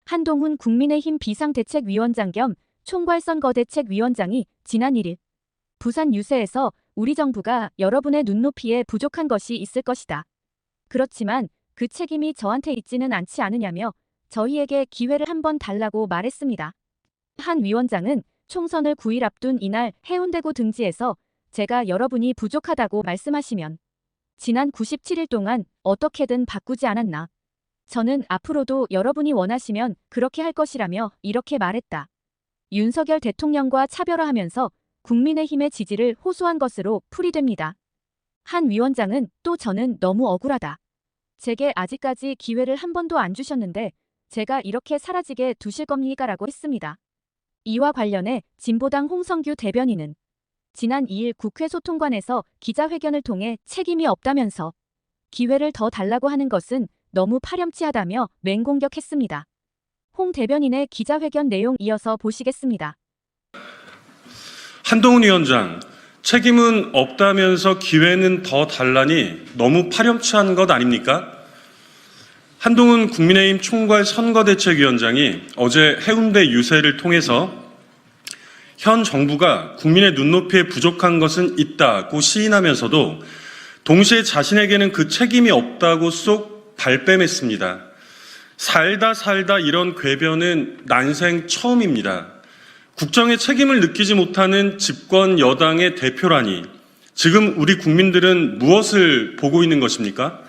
한동훈 국민의힘 비상대책위원장 겸 총괄선거대책위원장이 지난 1일 부산 유세에서 우리 정부가 여러분의 눈높이에 부족한 것이 있을 것이다. 그렇지만 그 책임이 저한테 있지는 않지 않으냐며 저희에게 기회를 한번 달라고 말했습니다. 한 위원장은 총선을 9일 앞둔 이날 해운대구 등지에서 제가 여러분이 부족하다고 말씀하시면 지난 97일 동안 어떻게든 바꾸지 않았나. 저는 앞으로도 여러분이 원하시면 그렇게 할 것이라며 이렇게 말했다. 윤석열 대통령과 차별화하면서 국민의힘의 지지를 호소한 것으로 풀이됩니다. 한 위원장은 또 저는 너무 억울하다. 제게 아직까지 기회를 한 번도 안 주셨는데 제가 이렇게 사라지게 두실 겁니까라고 했습니다. 이와 관련해 진보당 홍성규 대변인은 지난 2일 국회 소통관에서 기자회견을 통해 책임이 없다면서 기회를 더 달라고 하는 것은 너무 파렴치하다며 맹공격했습니다. 홍 대변인의 기자회견 내용 이어서 보시겠습니다. 한동훈 위원장, 책임은 없다면서 기회는 더 달라니 너무 파렴치한 것 아닙니까? 한동훈 국민의힘 총괄 선거대책위원장이 어제 해운대 유세를 통해서 현 정부가 국민의 눈높이에 부족한 것은 있다고 시인하면서도 동시에 자신에게는 그 책임이 없다고 쏙 발뺌했습니다. 살다 이런 궤변은 난생 처음입니다. 국정의 책임을 느끼지 못하는 집권 여당의 대표라니 지금 우리 국민들은 무엇을 보고 있는 것입니까?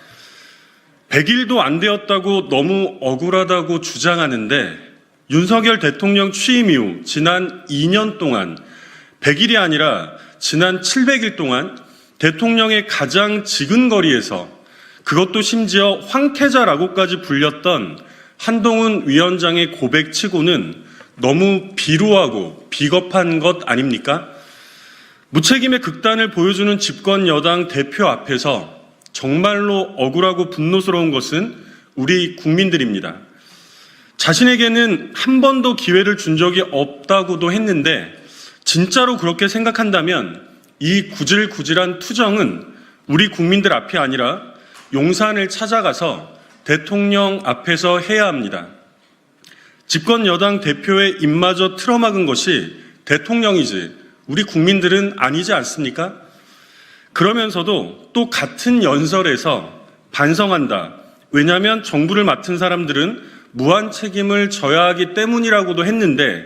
100일도 안 되었다고 너무 억울하다고 주장하는데 윤석열 대통령 취임 이후 지난 2년 동안 100일이 아니라 지난 700일 동안 대통령의 가장 지근거리에서 그것도 심지어 황태자라고까지 불렸던 한동훈 위원장의 고백치고는 너무 비루하고 비겁한 것 아닙니까? 무책임의 극단을 보여주는 집권 여당 대표 앞에서 정말로 억울하고 분노스러운 것은 우리 국민들입니다. 자신에게는 한 번도 기회를 준 적이 없다고도 했는데 진짜로 그렇게 생각한다면 이 구질구질한 투정은 우리 국민들 앞이 아니라 용산을 찾아가서 대통령 앞에서 해야 합니다. 집권 여당 대표의 입마저 틀어막은 것이 대통령이지 우리 국민들은 아니지 않습니까? 그러면서도 또 같은 연설에서 반성한다. 왜냐하면 정부를 맡은 사람들은 무한 책임을 져야 하기 때문이라고도 했는데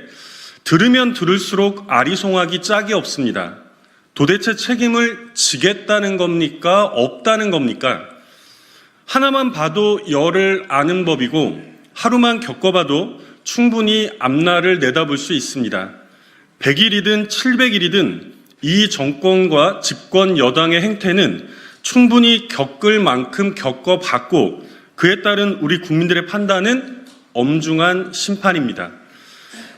들으면 들을수록 아리송하기 짝이 없습니다. 도대체 책임을 지겠다는 겁니까? 없다는 겁니까? 하나만 봐도 열을 아는 법이고 하루만 겪어봐도 충분히 앞날을 내다볼 수 있습니다. 100일이든 700일이든 이 정권과 집권 여당의 행태는 충분히 겪을 만큼 겪어봤고 그에 따른 우리 국민들의 판단은 엄중한 심판입니다.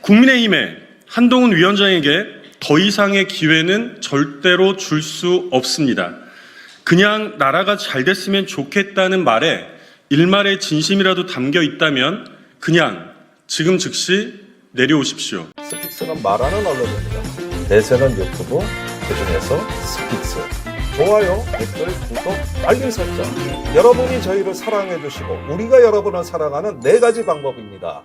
국민의힘의 한동훈 위원장에게 더 이상의 기회는 절대로 줄 수 없습니다. 그냥 나라가 잘 됐으면 좋겠다는 말에 일말의 진심이라도 담겨 있다면 그냥 지금 즉시 내려오십시오. 스픽스는 말하는 언론입니다. 대세는 유튜브, 그중에서 스픽스. 좋아요, 댓글, 구독, 알림 설정. 여러분이 저희를 사랑해 주시고 우리가 여러분을 사랑하는 4가지 방법입니다.